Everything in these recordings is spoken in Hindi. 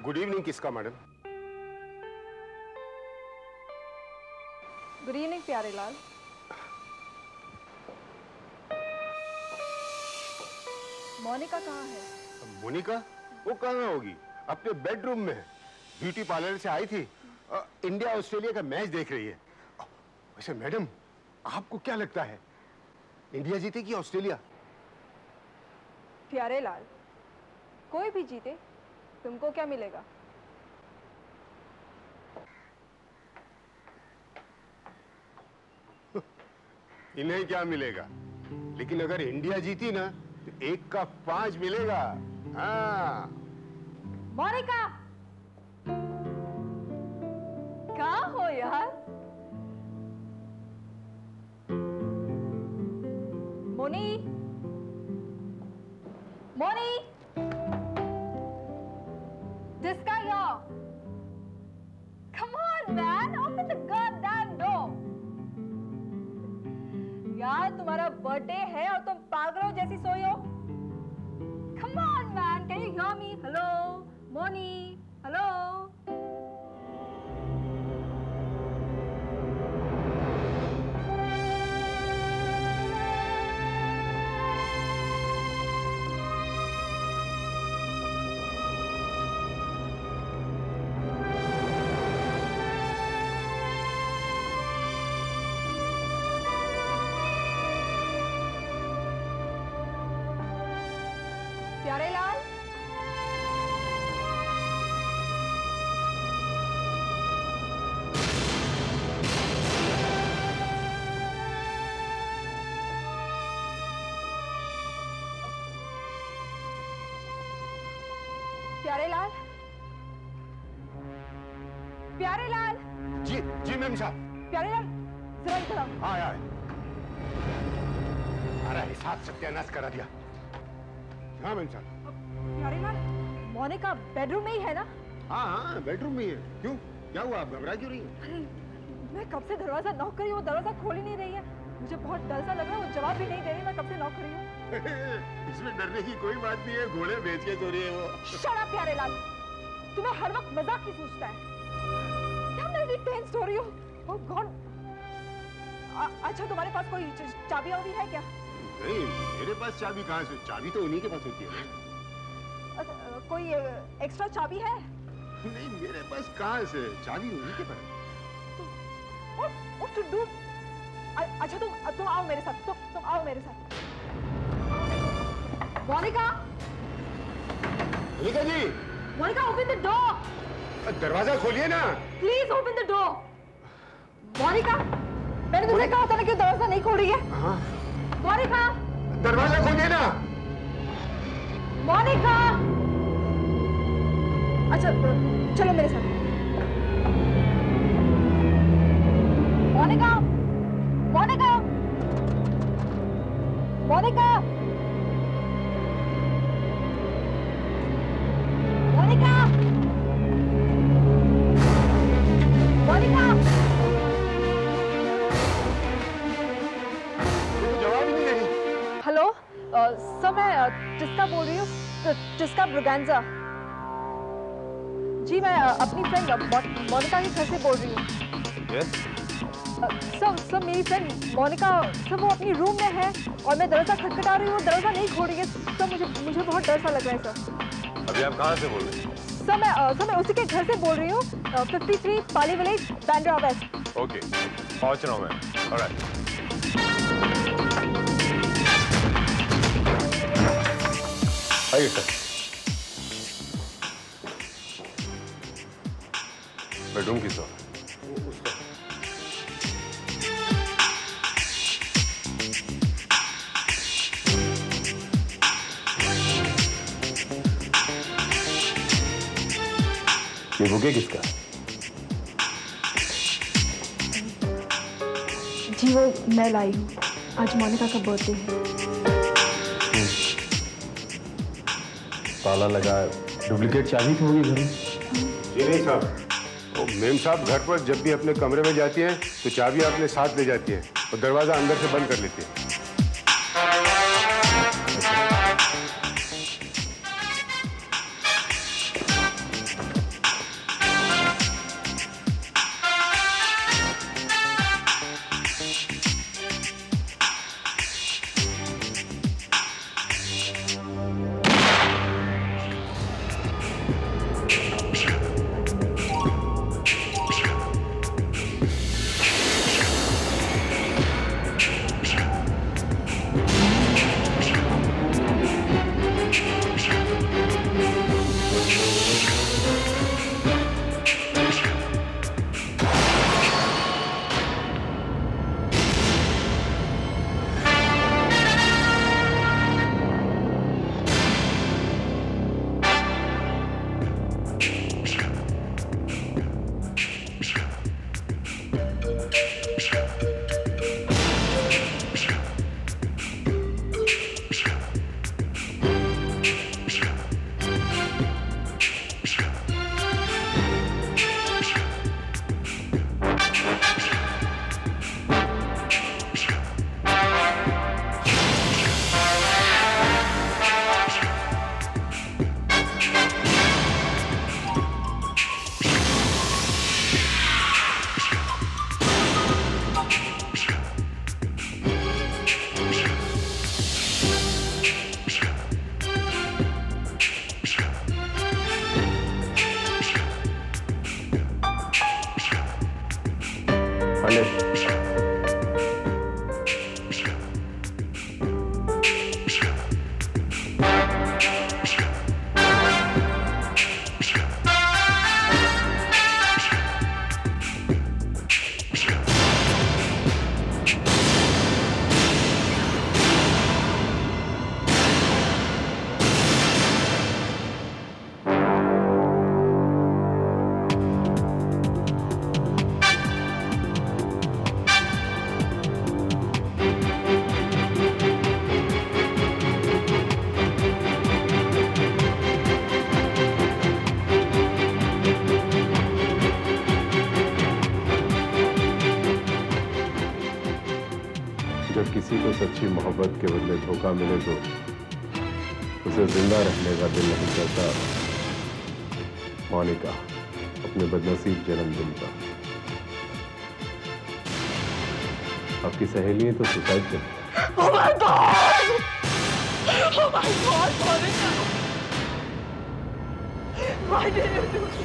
गुड इवनिंग किसका madam? Good evening Pyarelal. Monika कहाँ है? मोनिका? वो कहाँ होगी? अपने बेडरूम में। ब्यूटी पार्लर से आई थी। इंडिया ऑस्ट्रेलिया का मैच देख रही है। वैसे मैडम, आपको क्या लगता है, इंडिया जीतेगी ऑस्ट्रेलिया? प्यारेलाल, कोई भी जीते तुमको क्या मिलेगा? इन्हें क्या मिलेगा, लेकिन अगर इंडिया जीती ना तो 1 का 5 मिलेगा। हाँ। मोनिका, कहाँ हो यार? Moni, Moni, This guy here. Come on, man. Open the goddamn door. यार तुम्हारा बर्थडे है और तुम पागलों जैसी सोई हो। Come on, man. Can you hear me? Hello, Moni. Hello. Pyarelal, Pyarelal, Pyarelal. जी जी मैम साहब। प्यारेलाल, जरा इधर आओ। हाँ यार, हमारा हिसाब सत्यानाश करा दिया। हाँ मैम साहब। प्यारेलाल, मोनिका बेडरूम में ही है ना? हाँ हाँ, बेडरूम में ही है। क्यों, क्या हुआ, आप घबरा क्यों रही हैं? अरे, मैं कब से दरवाजा नॉक कर रही हूँ, दरवाजा खोल ही नहीं रही है। मुझे बहुत डर सा लग रहा है, वो जवाब भी नहीं दे रही। मैं कब से नॉक कर रही हूँ। इसमें डरने की कोई बात नहीं है, घोड़े बेच के चोरी है वो। शट अप प्यारेलाल, तुम्हें हर वक्त मजाक ही सोचता है। क्या मैं इतनी टेंस हो रही हूँ? ओह गॉड। अच्छा, तुम्हारे पास कोई चाबी वाबी है क्या? नहीं, मेरे पास चाबी कहाँ से? चाबी तो उन्हीं के पास होती है ना। कोई एक्स्ट्रा चाबी है? नहीं, मेरे पास कहाँ से, चाबी उन्हीं के पास। What to do? अच्छा, तुम आओ मेरे साथ। तुम आओ मेरे साथ। Monika, Monika ji. Monika, open the door. दरवाजा खोलिए ना। Please open the door. Monika, मैंने तुझे कहा था ना कि दरवाजा नहीं खोल रही है। हाँ। मोनिका, दरवाजा खोलिए ना। मोनिका। अच्छा, चलो मेरे साथ। मोनिका, मोनिका, मोनिका, मोनिका, मोनिका। जवाब ही नहीं देगी। हेलो सर, मैं टिस्का बोल रही हूँ, टिस्का ब्रुगेंजा। जी, मैं अपनी फ्रेंड मोनिका के घर से बोल रही हूँ। Yes? सब मेरी फ्रेंड मोनिका सब वो अपनी रूम में है और मैं दरवाजा खटखटा रही हूँ, दरवाजा नहीं खोल रही है। सब मुझे बहुत डर सा लग रहा है सर। अभी आप कहाँ से बोल रहे हैं? सर मैं उसी के घर से बोल रही हूँ, 53 पाली विलेज, बांद्रा वेस्ट। ओके, पहुँच रहा हूँ मैं। ऑलराइट। आइए सर। बेडरूम किस तरफ? ये बुके किसका? जी वो मैं लाई हूँ, आज मोनिका का बर्थडे है। ताला लगा, डुप्लीकेट चाबी तो होगी घर में? जी नहीं साहब, वो मेम साहब घर पर जब भी अपने कमरे में जाती हैं तो चाबी अपने साथ ले जाती है और दरवाजा अंदर से बंद कर लेती है। जब किसी को सच्ची मोहब्बत के बदले धोखा मिले तो उसे जिंदा रहने का दिल नहीं करता। मोनिका, अपने बदनसीब जन्मदिन का आपकी सहेली तो सुसाइड कर। Oh my God! Oh my God, Monica! Why did you do this?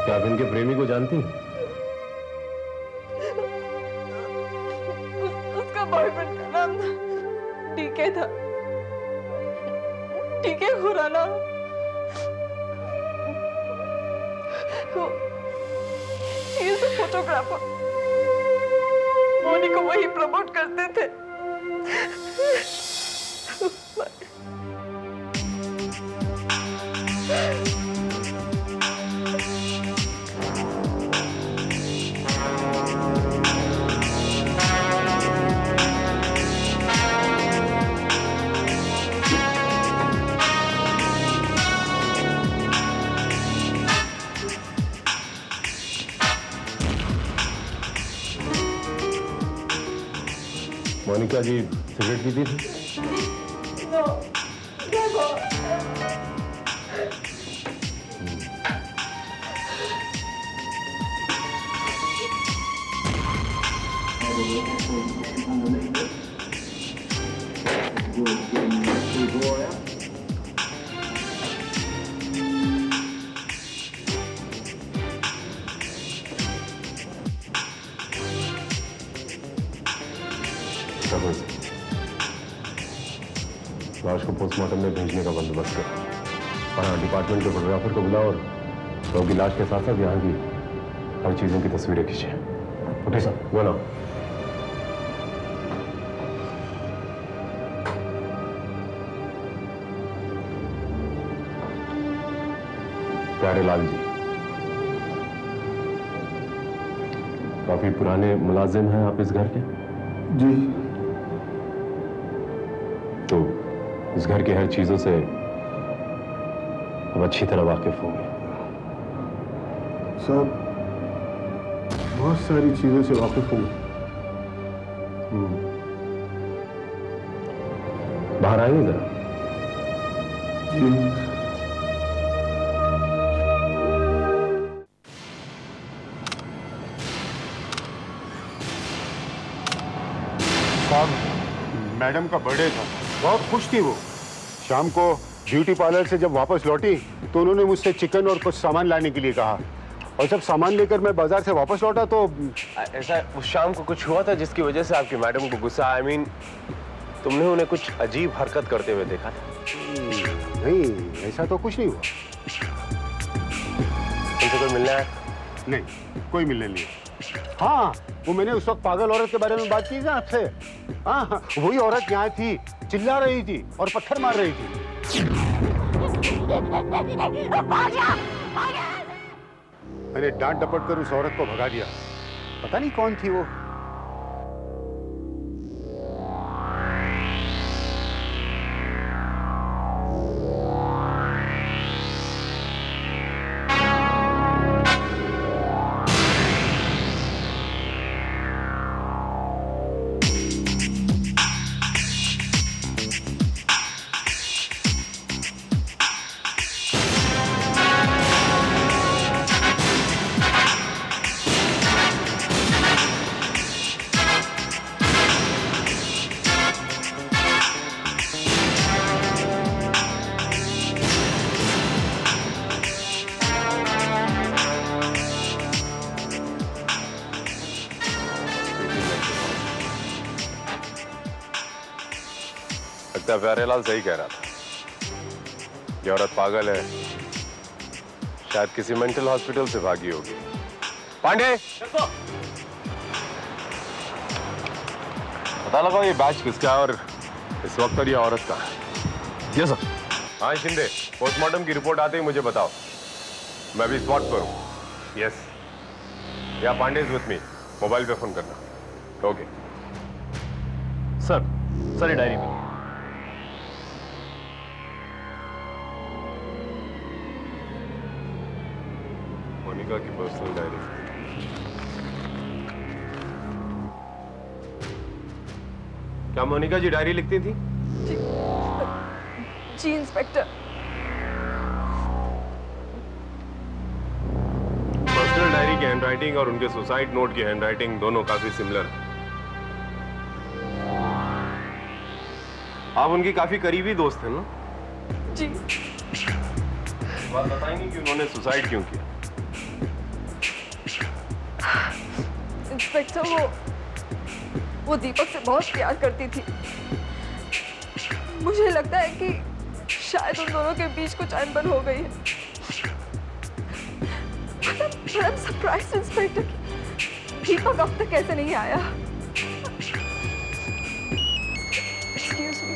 क्या आप इनके प्रेमी को जानती हैं? उसका बॉयफ्रेंड का नाम टीके था, टीके Khurana. He is a photographer. Moni को वही प्रमोट करते थे। मोनिका जी सिगरेट पीती थी? नो, देखो। लाश को पोस्टमार्टम में भेजने का बंदोबस्त कर। और हाँ, डिपार्टमेंट के फोटोग्राफर को बुलाओ और लोगों की लाश के साथ साथ यहाँ की हर चीजों की तस्वीरें खींचे। ओके सर, वो ना। प्यारे लाल जी, काफी पुराने मुलाजिम हैं आप इस घर के? जी। तो इस घर की हर चीजों से अब अच्छी तरह वाकिफ होंगे। साहब, बहुत सारी चीजों से वाकिफ हूँ। बाहर आएंगे जरा? जी। साहब, मैडम का बर्थडे था, बहुत खुश थी वो। शाम को ब्यूटी पार्लर से जब वापस लौटी तो उन्होंने मुझसे चिकन और कुछ सामान लाने के लिए कहा, और जब सामान लेकर मैं बाजार से वापस लौटा तो ऐसा उस शाम को कुछ हुआ था जिसकी वजह से आपकी मैडम को गुस्सा? आई मीन, तुमने उन्हें कुछ अजीब हरकत करते हुए देखा था? नहीं, ऐसा तो कुछ नहीं हुआ। उनसे कोई मिलने आया? नहीं, कोई मिलने नहीं। हाँ, वो मैंने उस वक्त पागल औरत के बारे में बात की ना आपसे। हाँ, वही औरत यहाँ थी, चिल्ला रही थी और पत्थर मार रही थी। मैंने डांट डपट कर उस औरत को भगा दिया। पता नहीं कौन थी वो। लगता है प्यारेलाल सही कह रहा था। ये औरत पागल है, शायद किसी मेंटल हॉस्पिटल से भागी होगी। पांडे, पता लगाओ ये बैच किसका है और इस वक्त पर ये औरत का है। Yes sir. हाँ शिंदे, पोस्टमार्टम की रिपोर्ट आते ही मुझे बताओ, मैं भी स्पॉट पर हूँ। Yes, yeah Pandey is with me, mobile पे फोन करना। ओके सर, ये डायरी में। मोनिका की पर्सनल डायरी। क्या मोनिका जी डायरी लिखती थी? जी इंस्पेक्टर। पर्सनल डायरी की हैंडराइटिंग और उनके सुसाइड नोट की हैंडराइटिंग दोनों काफी सिमिलर है। आप उनकी काफी करीबी दोस्त हैं ना? जी। बात बताएंगी कि उन्होंने सुसाइड क्यों किया? इंस्पेक्टर, वो दीपक से बहुत प्यार करती थी। मुझे लगता है कि शायद उन दोनों के बीच कुछ अनबन हो गई है। I'm surprised, इंस्पेक्टर, कि दीपक अब तक कैसे नहीं आया। Excuse me.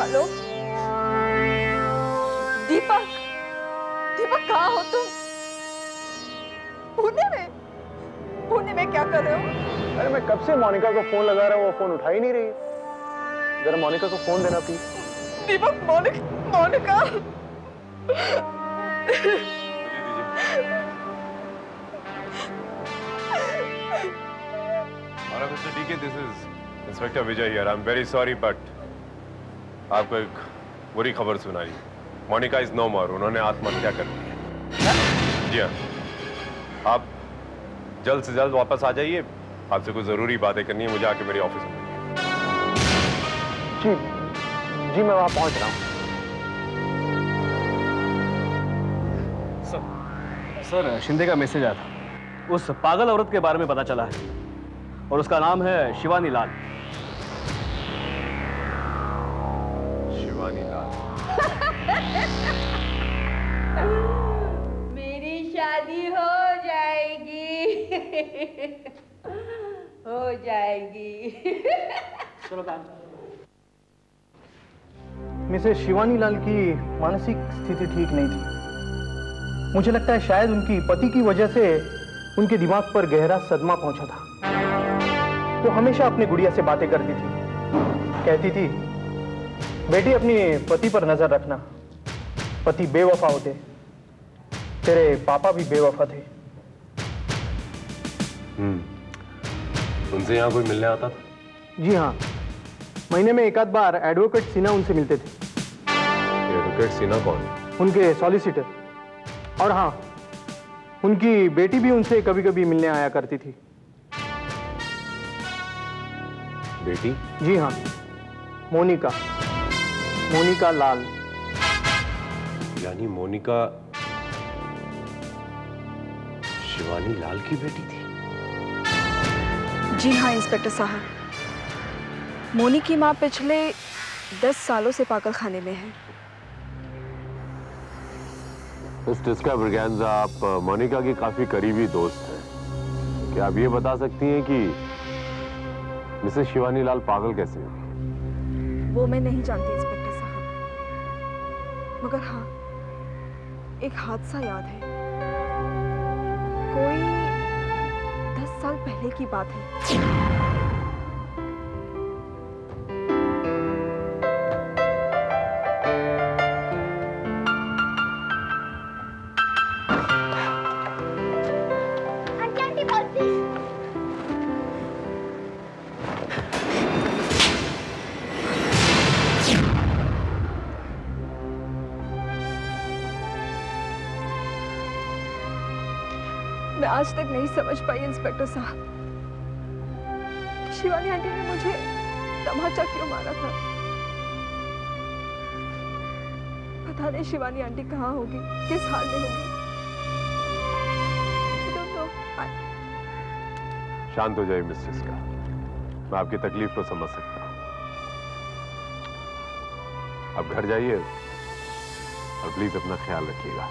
हेलो दीपक, कहाँ हो तुम? पुणे में क्या कर रहे हो? अरे मैं कब से मोनिका को फोन लगा रहा हूँ, वो फोन उठा ही नहीं रही। जरा मोनिका को फोन देना please. Deepak, Monika. Mr. DK, this is Inspector Vijay here. I'm very sorry, but आपको एक बुरी खबर सुनाई। मोनिका इज नो मोर, उन्होंने आत्महत्या कर ली है। जी हाँ, आप जल्द से जल्द वापस आ जाइए, आपसे कुछ जरूरी बातें करनी है, मुझे आके मेरे ऑफिस में मिलिए। जी जी, मैं वहां पहुंच रहा हूँ। सर, शिंदे का मैसेज आया था। उस पागल औरत के बारे में पता चला है और उसका नाम है शिवानी लाल। शिवानी लाल? मेरी शादी हो जाएगी। हो जाएगी। चलो काम। मिसेस शिवानी लाल की मानसिक स्थिति ठीक नहीं थी। मुझे लगता है शायद उनकी पति की वजह से उनके दिमाग पर गहरा सदमा पहुंचा था। वो हमेशा अपनी गुड़िया से बातें करती थी, कहती थी, बेटी अपनी पति पर नजर रखना, पति बेवफा होते, तेरे पापा भी बेवफा थे। उनसे यहाँ कोई मिलने आता था? जी हाँ, महीने में एक आध बार एडवोकेट सिन्हा उनसे मिलते थे। एडवोकेट सिन्हा कौन? उनके सॉलिसिटर। और हाँ, उनकी बेटी भी उनसे कभी कभी मिलने आया करती थी। बेटी? जी हाँ, मोनिका, मोनिका लाल। यानी मोनिका शिवानी लाल की बेटी थी? जी हाँ इंस्पेक्टर साहब, मोनी की माँ पिछले 10 सालों से पागल खाने में है। मिस ब्रिगेंजा, आप मोनिका की काफी करीबी दोस्त हैं। क्या आप ये बता सकती हैं कि मिसेस शिवानी लाल पागल कैसे हुई? वो मैं नहीं जानती इंस्पेक्टर साहब, मगर हाँ, एक हादसा याद है। कोई 10 साल पहले की बात है। मैं आज तक नहीं समझ पाई इंस्पेक्टर साहब कि शिवानी आंटी ने मुझे तमाचा क्यों मारा था। पता नहीं शिवानी आंटी कहाँ होगी, किस हाल में होगी। I don't know. शांत हो जाइए मिस जिस्का, मैं आपकी तकलीफ को समझ सकता हूँ। अब घर जाइए और प्लीज अपना ख्याल रखिएगा।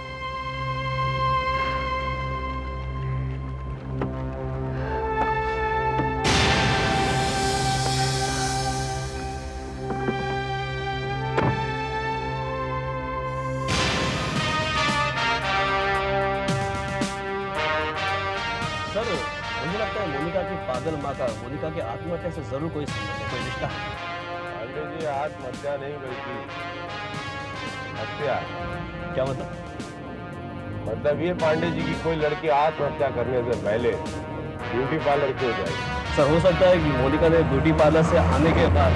मुझे लगता है मोनिका की पागल माँ का मोनिका के आत्महत्या से जरूर कोई संबंध है, कोई रिश्ता है। पांडे जी, आत्महत्या नहीं बल्कि हत्या। क्या मतलब? मतलब ये पांडे जी की कोई लड़की आत्महत्या करने से पहले ब्यूटी पार्लर क्यों जाएगी? सर, हो सकता है कि मोनिका ने ब्यूटी पार्लर से आने के बाद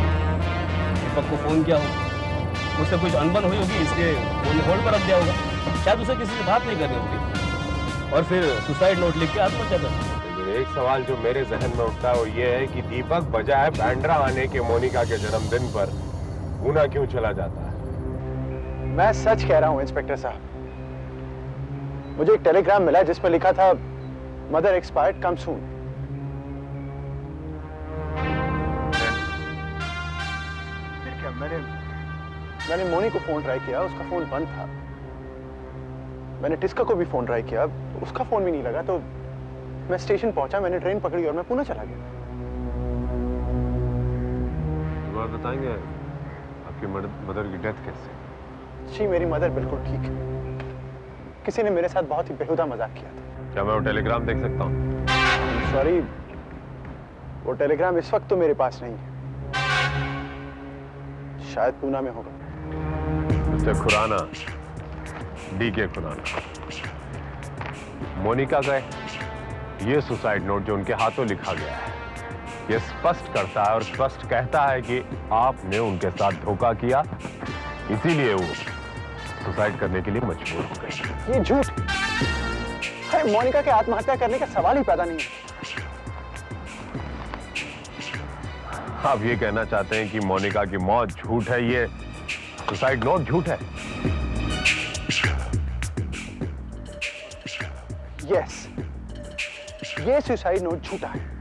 दीपक को फोन किया हो, उससे कुछ अनबन हुई होगी, इसलिए फोन होल्ड पर रख दिया होगा। शायद उसे किसी से बात नहीं करनी होगी और फिर सुसाइड नोट लिख के आत्महत्या कर। एक सवाल जो मेरे जहन में उठता है वो ये है कि दीपक बजाय बैंड्रा आने के मोनिका के जन्मदिन पर पूना क्यों चला जाता है? मैं सच कह रहा हूं इंस्पेक्टर साहब, मुझे एक टेलीग्राम मिला जिसमें लिखा था मदर एक्सपायर्ड, कम सून। फिर क्या, मैंने मोनी को फोन ट्राई किया, उसका फोन बंद था। मैंने टिस्का को भी फोन ट्राई किया, उसका फोन भी नहीं लगा। तो मैं स्टेशन पहुंचा, मैंने ट्रेन पकड़ी और मैं पुणे चला गया। बात बताएंगे आपकी मदर की डेथ कैसे? जी, मेरी मदर बिल्कुल ठीक है। किसी ने मेरे साथ बहुत ही बेहुदा मजाक किया था। क्या मैं वो टेलीग्राम देख सकता हूँ? सॉरी, वो टेलीग्राम इस वक्त तो मेरे पास नहीं है, शायद पूना में होगा। मिस्टर खुराना, डीके खुराना, मोनिका का ये सुसाइड नोट जो उनके हाथों लिखा गया है, ये स्पष्ट करता है और स्पष्ट कहता है कि आपने उनके साथ धोखा किया, इसीलिए वो सुसाइड करने के लिए मजबूर हो गई। ये झूठ। अरे मोनिका के आत्महत्या करने का सवाल ही पैदा नहीं है। आप ये कहना चाहते हैं कि मोनिका की मौत झूठ है, ये सुसाइड नोट झूठ है? यस, ये सुसाइड नोट झूठा है।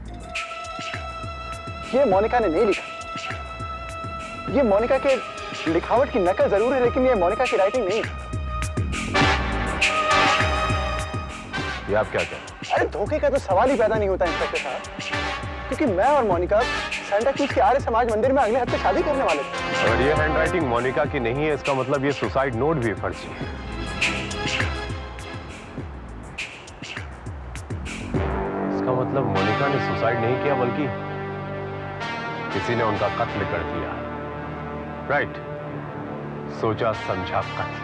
ये मोनिका ने नहीं लिखा। ये मोनिका के लिखावट की नकल जरूर है, लेकिन ये मोनिका की राइटिंग नहीं है। ये आप क्या कह रहे हैं? अरे धोखे का तो सवाल ही पैदा नहीं होता इंस्पेक्टर साहब, क्योंकि मैं और मोनिका सेंटा क्रूज के आर्य समाज मंदिर में अगले हफ्ते शादी करने वाले थे। अगर ये हैंडराइटिंग मोनिका की नहीं है, इसका मतलब ये सुसाइड नोट भी फर्जी है। इसका मतलब मोनिका ने सुसाइड नहीं किया, बल्कि किसी ने उनका कत्ल कर दिया। राइट, सोचा समझा कत्ल।